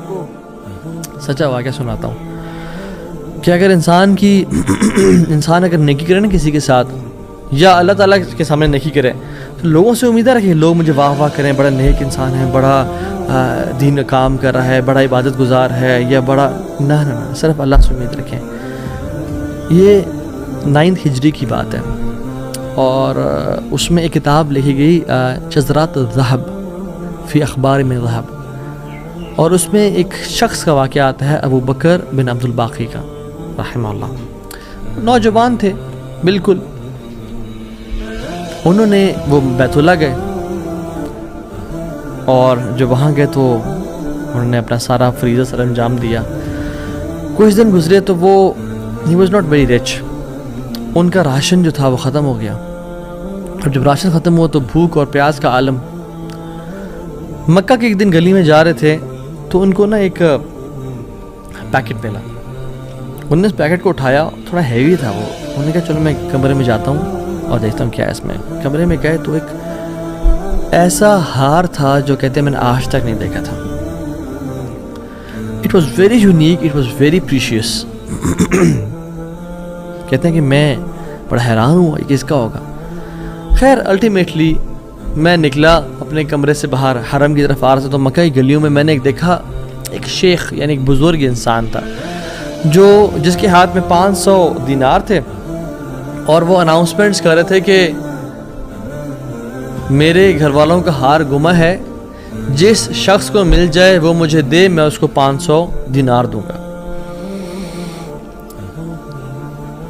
کو سچا واقعہ سناتا ہوں کہ اگر انسان اگر نیکی کرے نا کسی کے ساتھ یا اللہ تعالیٰ کے سامنے نیکی کرے تو لوگوں سے امید رکھے لوگ مجھے واہ واہ کریں، بڑا نیک انسان ہے، بڑا دین کا کام کر رہا ہے، بڑا عبادت گزار ہے، یا بڑا نہ صرف اللہ سے امید رکھیں۔ یہ 9 ہجری کی بات ہے، اور اس میں ایک کتاب لکھی گئی شذرات الذہب فی اخبار من ذہب، اور اس میں ایک شخص کا واقعہ آتا ہے، ابو بکر بن عبد الباقی کا رحمہ اللہ۔ نوجوان تھے بالکل، انہوں نے وہ بیت اللہ گئے، اور جب وہاں گئے تو انہوں نے اپنا سارا فریضہ سر انجام دیا۔ کچھ دن گزرے تو وہ ہی واز ناٹ ویری رچ، ان کا راشن جو تھا وہ ختم ہو گیا، اور جب راشن ختم ہوا تو بھوک اور پیاس کا عالم۔ مکہ کے ایک دن گلی میں جا رہے تھے تو ان کو نا ایک پیکٹ ملا، انہوں نے اس پیکٹ کو اٹھایا، تھوڑا ہیوی تھا وہ، انہوں نے کہا چلو میں کمرے میں جاتا ہوں اور دیکھتا ہوں کیا ہے اس میں۔ کمرے میں گئے تو ایک ایسا ہار تھا جو کہتے ہیں میں نے آج تک نہیں دیکھا تھا۔ It was very unique, it was very precious. کہتے ہیں کہ میں بڑا حیران ہوا یہ کس کا ہوگا۔ خیر الٹیمیٹلی میں نکلا اپنے کمرے سے باہر، حرم کی طرف آ رہا تھا تو مکہ کی گلیوں میں میں نے ایک دیکھا، ایک شیخ یعنی ایک بزرگ انسان تھا جس کے ہاتھ میں 500 دینار تھے، اور وہ اناؤنسمنٹس کر رہے تھے کہ میرے گھر والوں کا ہار گما ہے، جس شخص کو مل جائے وہ مجھے دے، میں اس کو 500 دینار دوں گا۔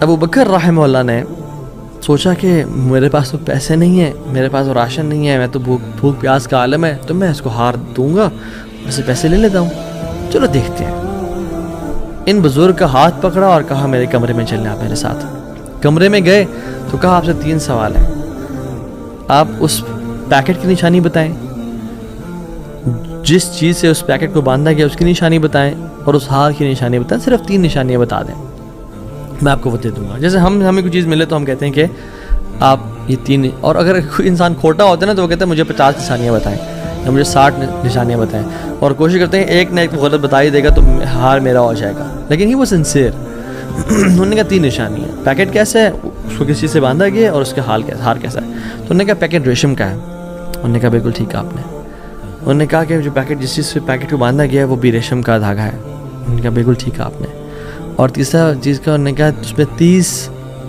ابو بکر رحمہ اللہ نے سوچا کہ میرے پاس تو پیسے نہیں ہیں، میرے پاس تو راشن نہیں ہے، میں تو بھوک پیاس کا عالم ہے، تو میں اس کو ہار دوں گا، اسے پیسے لے لیتا ہوں، چلو دیکھتے ہیں۔ ان بزرگ کا ہاتھ پکڑا اور کہا میرے کمرے میں چلنا آپ میرے ساتھ۔ کمرے میں گئے تو کہا آپ سے 3 سوال ہیں، آپ اس پیکٹ کی نشانی بتائیں، جس چیز سے اس پیکٹ کو باندھا گیا اس کی نشانی بتائیں، اور اس ہار کی نشانی بتائیں، صرف 3 نشانیاں بتا دیں، میں آپ کو وہ دے دوں گا۔ جیسے ہمیں کوئی چیز ملے تو ہم کہتے ہیں کہ آپ یہ 3، اور اگر کوئی انسان کھوٹا ہوتا ہے نا تو وہ کہتے ہیں مجھے 50 نشانیاں بتائیں یا مجھے 60 نشانیاں بتائیں، اور کوشش کرتے ہیں ایک نہ ایک غلط بتا ہی دے گا تو ہار میرا ہو جائے گا، لیکن ہی وہ سنسیئر۔ انہوں نے کہا 3 نشانی ہے، پیکٹ کیسا ہے، اس کو کس چیز سے باندھا گیا اور اس کا ہار کیسا ہے۔ تو انہوں نے کہا پیکٹ ریشم کا ہے۔ انہوں نے کہا بالکل ٹھیک ہے آپ نے۔ انہوں نے کہا کہ جو پیکٹ جس چیز سے پیکٹ کو باندھا گیا ہے وہ بھی ریشم کا دھاگا ہے۔ انہوں نے کہا بالکل ٹھیک ہے آپ نے۔ اور تیسرا چیز کا انہوں نے کہا اس میں 30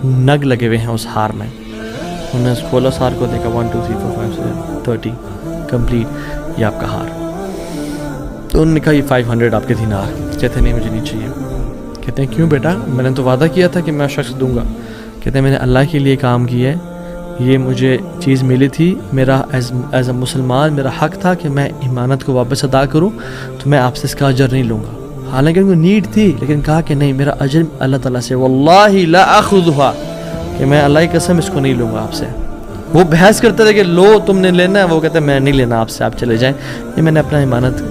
نگ لگے ہوئے ہیں اس ہار میں۔ انہوں نے اس کھولا اس ہار کو دیکھا 1 2 3 4 5 6 30 کمپلیٹ، یہ آپ کا ہار۔ تو انہوں نے کہا یہ 500 آپ کے دینار۔ کہتے نہیں مجھے نہیں چاہیے۔ کہتے ہیں کیوں بیٹا، میں نے تو وعدہ کیا تھا کہ میں شخص دوں گا۔ کہتے ہیں میں نے اللہ کے لیے کام کیا ہے، یہ مجھے چیز ملی تھی، میرا ایز اے مسلمان میرا حق تھا کہ میں امانت کو واپس ادا کروں، تو میں آپ سے اس کا اجر نہیں لوں گا۔ حالانکہ ان کو نیڈ تھی، لیکن کہا کہ نہیں میرا اجر اللہ تعالیٰ سے، واللہ لا اخذھا، کہ میں اللہ کی قسم اس کو نہیں لوں گا آپ سے۔ وہ بحث کرتے تھے کہ لو تم نے لینا ہے، وہ کہتے ہیں میں نہیں لینا آپ سے، آپ چلے جائیں، یہ میں نے اپنا امانت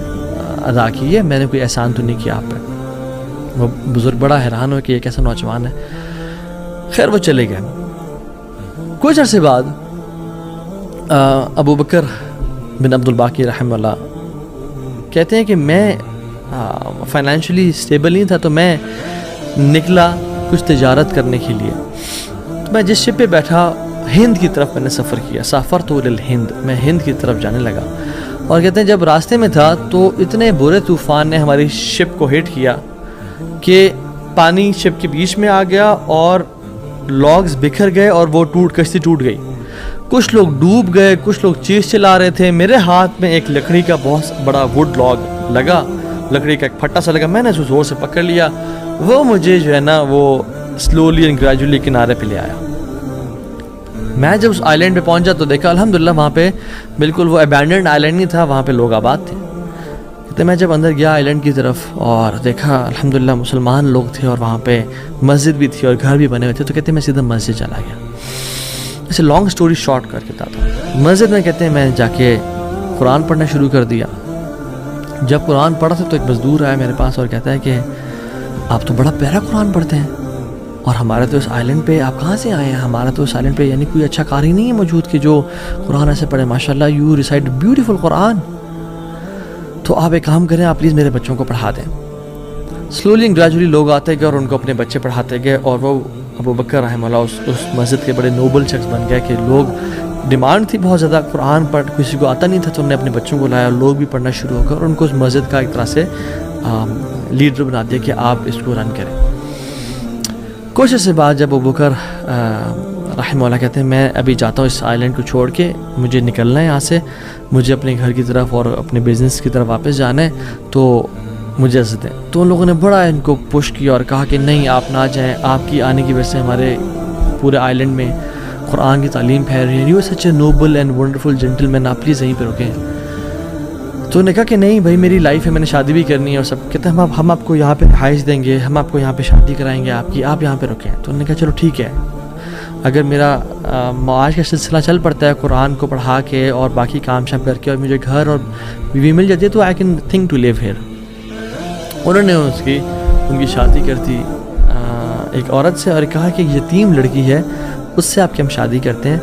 ادا کی ہے، میں نے کوئی احسان تو نہیں کیا آپ پہ۔ وہ بزرگ بڑا حیران ہو کہ یہ کیسا نوجوان ہے۔ خیر وہ چلے گئے۔ کچھ عرصے بعد ابو بکر بن عبد الباقی رحمہ اللہ کہتے ہیں کہ میں فائنینشلی اسٹیبل نہیں تھا، تو میں نکلا کچھ تجارت کرنے کے لیے۔ تو میں جس شپ پہ بیٹھا ہند کی طرف میں نے سفر کیا، سافرت الی الہند، میں ہند کی طرف جانے لگا۔ اور کہتے ہیں جب راستے میں تھا تو اتنے برے طوفان نے ہماری شپ کو ہٹ کیا کہ پانی شپ کے بیچ میں آ گیا اور لاگز بکھر گئے اور وہ کشتی ٹوٹ گئی۔ کچھ لوگ ڈوب گئے، کچھ لوگ چیز چلا رہے تھے۔ میرے ہاتھ میں ایک لکڑی کا بہت بڑا ووڈ لاگ لگا، لکڑی کا ایک پھٹا سا لگا، میں نے اس کو زور سے پکڑ لیا، وہ مجھے جو ہے نا وہ سلولی اینڈ گریجولی کنارے پہ لے آیا۔ میں جب اس آئی لینڈ پہ پہنچا تو دیکھا الحمدللہ وہاں پہ بالکل وہ ابینڈنڈ آئی لینڈ نہیں تھا، وہاں پہ لوگ آباد تھے۔ تو میں جب اندر گیا آئی لینڈ کی طرف اور دیکھا الحمدللہ مسلمان لوگ تھے اور وہاں پہ مسجد بھی تھی اور گھر بھی بنے ہوئے تھے، تو کہتے ہیں میں سیدھا مسجد چلا گیا۔ اسے لانگ سٹوری شارٹ کر کے بتاتا ہوں۔ مسجد میں کہتے ہیں میں جا کے قرآن پڑھنا شروع کر دیا۔ جب قرآن پڑھا تھا تو ایک مزدور آیا میرے پاس اور کہتا ہے کہ آپ تو بڑا پیارا قرآن پڑھتے ہیں، اور ہمارے تو اس آئی لینڈ پہ آپ کہاں سے آئے ہیں؟ ہمارا تو اس آئی لینڈ پہ یعنی کوئی اچھا قاری نہیں ہے موجود کہ جو قرآن ایسے پڑھے، ماشاء اللہ یو ریسائٹ بیوٹیفل قرآن۔ تو آپ ایک کام کریں, آپ پلیز میرے بچوں کو پڑھا دیں. سلولی اینڈ گریجولی لوگ آتے گئے اور ان کو اپنے بچے پڑھاتے گئے, اور وہ ابو بکر رحمہ اللہ اس مسجد کے بڑے نوبل شخص بن گئے کہ لوگ ڈیمانڈ تھی بہت زیادہ, قرآن پڑھ کسی کو آتا نہیں تھا, تو انہوں نے اپنے بچوں کو لایا اور لوگ بھی پڑھنا شروع ہو گئے, اور ان کو اس مسجد کا ایک طرح سے لیڈر بنا دیا کہ آپ اس کو رن کریں. کچھ عرصے بعد جب ابو بکر رحمہ اللہ کہتے ہیں میں ابھی جاتا ہوں اس آئی لینڈ کو چھوڑ کے, مجھے نکلنا ہے یہاں سے, مجھے اپنے گھر کی طرف اور اپنے بزنس کی طرف واپس جانا ہے, تو مجھے اجازت دیں. تو ان لوگوں نے بڑا ان کو پش کیا اور کہا کہ نہیں آپ نہ جائیں, آپ کی آنے کی وجہ سے ہمارے پورے آئی لینڈ میں قرآن کی تعلیم پھیل رہی ہے, you such a noble and wonderful gentleman, آپ پلیز یہیں پہ رکیں. تو انہوں نے کہا کہ نہیں بھائی میری لائف ہے, میں نے شادی بھی کرنی ہے اور سب. کہتے ہیں ہم آپ کو یہاں پہ رہائش دیں گے, ہم آپ کو یہاں پہ شادی کرائیں گے آپ کی, آپ یہاں پہ رکیں. تو انہوں نے کہا چلو ٹھیک ہے, اگر میرا معاش کا سلسلہ چل پڑتا ہے قرآن کو پڑھا کے اور باقی کام شام کر کے, اور مجھے گھر اور بیوی مل جاتی ہے, تو I can think to leave here. انہوں نے ان کی شادی کر دی ایک عورت سے, اور کہا کہ یتیم لڑکی ہے اس سے آپ کی ہم شادی کرتے ہیں.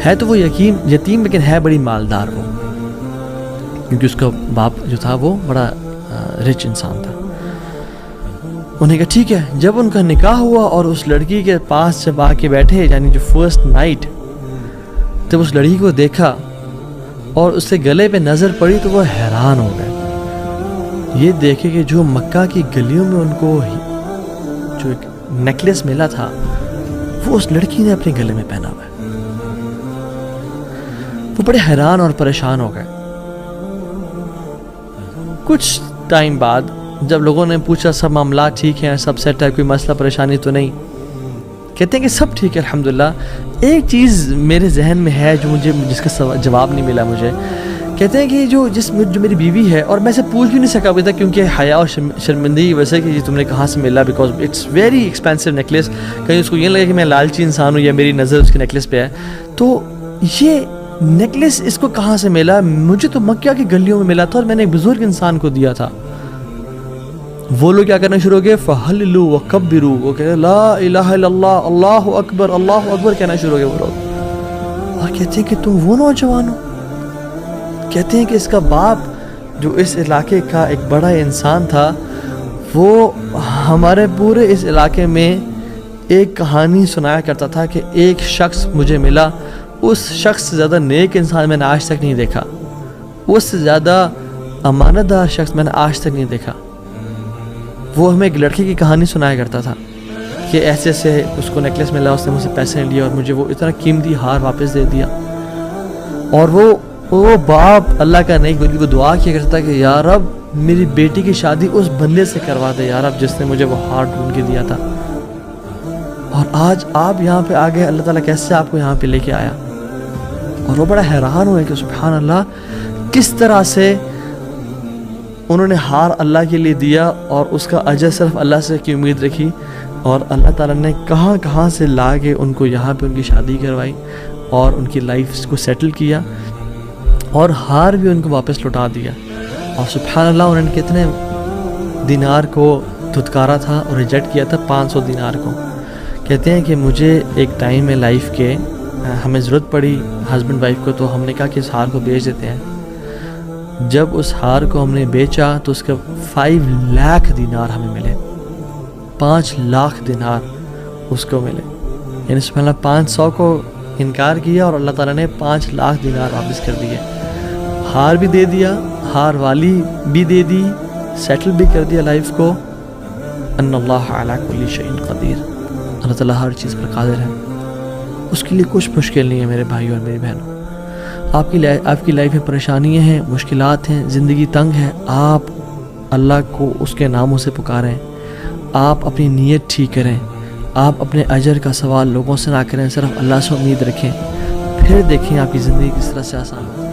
ہے تو وہ یتیم لیکن ہے بڑی مالدار وہ, کیونکہ اس کا باپ جو تھا وہ بڑا رچ انسان تھا. انہوں نے کہا ٹھیک ہے. جب ان کا نکاح ہوا اور اس لڑکی کے پاس جب آ کے بیٹھے, یعنی جو فرسٹ نائٹ, جب اس لڑکی کو دیکھا اور اس سے گلے پہ نظر پڑی تو وہ حیران ہو گئے. یہ دیکھے کہ جو مکہ کی گلیوں میں ان کو جو ایک نیکلیس ملا تھا وہ اس لڑکی نے اپنے گلے میں پہنا ہوا ہے. وہ بڑے حیران اور پریشان ہو گئے. کچھ ٹائم بعد جب لوگوں نے پوچھا سب معاملات ٹھیک ہیں, سب سیٹ ہے, کوئی مسئلہ پریشانی تو نہیں, کہتے ہیں کہ سب ٹھیک ہے الحمدللہ. ایک چیز میرے ذہن میں ہے جو جس کا جواب نہیں ملا مجھے. کہتے ہیں کہ جو میری بیوی ہے, اور میں اسے پوچھ بھی نہیں سکا ابھی تک کیونکہ حیا اور شرمندگی کی وجہ سے کہ یہ تم نے کہاں سے ملا, because it's very expensive necklace. کہیں اس کو یہ لگے کہ میں لالچی انسان ہوں یا میری نظر اس کے نیکلیس پہ ہے. تو یہ نیکلیس اس کو کہاں سے ملا؟ مجھے تو مکہ کی گلیوں میں ملا تھا اور میں نے ایک بزرگ انسان کو دیا تھا. وہ لوگ کیا کرنا شروع ہو گئے, فہللو وکبرو, وہ کہتے ہیں لا الہ الا اللہ, اللہ اکبر کہنا شروع ہو گئے وہ لوگ. اور کہتے ہیں کہ تم وہ نوجوان ہو. کہتے ہیں کہ اس کا باپ جو اس علاقے کا ایک بڑا انسان تھا, وہ ہمارے پورے اس علاقے میں ایک کہانی سنایا کرتا تھا کہ ایک شخص مجھے ملا, اس شخص سے زیادہ نیک انسان میں نے آج تک نہیں دیکھا, اس سے زیادہ امانت دار شخص میں نے آج تک نہیں دیکھا. وہ ہمیں ایک لڑکی کی کہانی سنایا کرتا تھا کہ ایسے ایسے اس کو نیکلیس ملا, اس نے مجھ سے پیسے لیا اور مجھے وہ اتنا قیمتی ہار واپس دے دیا. اور وہ باپ اللہ کا نیک بندی کو دعا کیا کرتا تھا کہ یا رب میری بیٹی کی شادی اس بندے سے کروا دے یا رب جس نے مجھے وہ ہار ڈھونڈ کے دیا تھا. اور آج آپ یہاں پہ آ گئے, اللہ تعالیٰ کیسے آپ کو یہاں پہ لے کے آیا. اور وہ بڑا حیران ہوئے کہ سبحان اللہ, کس طرح سے انہوں نے ہار اللہ کے لیے دیا اور اس کا اجر صرف اللہ سے کی امید رکھی, اور اللہ تعالیٰ نے کہاں کہاں سے لا کے ان کو یہاں پہ ان کی شادی کروائی اور ان کی لائف کو سیٹل کیا, اور ہار بھی ان کو واپس لوٹا دیا. اور سبحان اللہ انہوں نے کتنے دینار کو دھتکارا تھا اور ریجیکٹ کیا تھا, 500 دینار کو. کہتے ہیں کہ مجھے ایک ٹائم میں لائف کے ہمیں ضرورت پڑی ہسبینڈ وائف کو, تو ہم نے کہا کہ اس ہار کو بیچ دیتے ہیں. جب اس ہار کو ہم نے بیچا تو اس کے 5 لاکھ دینار ہمیں ملے, 5 لاکھ دینار اس کو ملے. یعنی سبحان اللہ 500 کو انکار کیا اور اللہ تعالیٰ نے 5 لاکھ دینار واپس کر دیے. ہار بھی دے دیا, ہار والی بھی دے دی, سیٹل بھی کر دیا لائف کو. ان اللہ علی کل شیء قدیر, اللہ تعالیٰ ہر چیز پر قادر ہے, اس کے لیے کچھ مشکل نہیں ہے میرے بھائیوں اور میری بہنوں. آپ کی لائف میں پریشانیاں ہیں, مشکلات ہیں, زندگی تنگ ہے, آپ اللہ کو اس کے ناموں سے پکاریں, آپ اپنی نیت ٹھیک کریں, آپ اپنے اجر کا سوال لوگوں سے نہ کریں, صرف اللہ سے امید رکھیں, پھر دیکھیں آپ کی زندگی کس طرح سے آسان ہوتی ہے.